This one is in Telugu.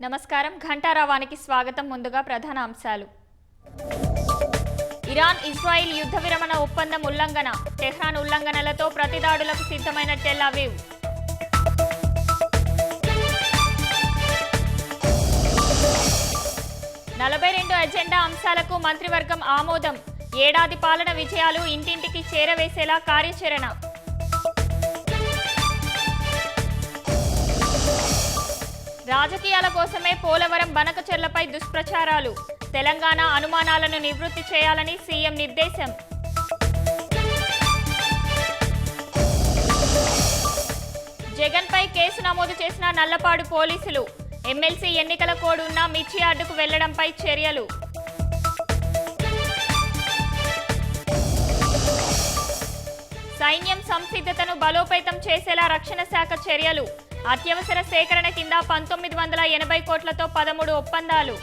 నమస్కారం ఘంటారావానికి స్వాగతం. ముందుగా ప్రధాన అంశాలు. ఇరాన్ ఇజ్రాయిల్ యుద్ధ విరమణ ఒప్పందం ఉల్లంఘన, టెహ్రాన్ ఉల్లంఘనలతో ప్రతిదాడులకు సిద్ధమైన టెల్ అవీవ్. నలభై 42 ఎజెండా అంశాలకు మంత్రివర్గం ఆమోదం, ఏడాది పాలన విజయాలు ఇంటింటికి చేరవేసేలా కార్యాచరణ. రాజకీయాల కోసమే పోలవరం బనకచెర్లపై దుష్ప్రచారాలు, తెలంగాణ అనుమానాలను నివృత్తి చేయాలని సీఎం నిర్దేశం. జగన్పై కేసు నమోదు చేసిన నల్లపాడు పోలీసులు, ఎమ్మెల్సీ ఎన్నికల కోడ్ ఉన్న మిర్చి యార్డుకు వెళ్లడంపై చర్యలు. సైన్యం సంసిద్ధతను బలోపేతం చేసేలా రక్షణ శాఖ చర్యలు, అత్యవసర సేకరణ కింద 1980 కోట్లతో 13 ఒప్పందాలు.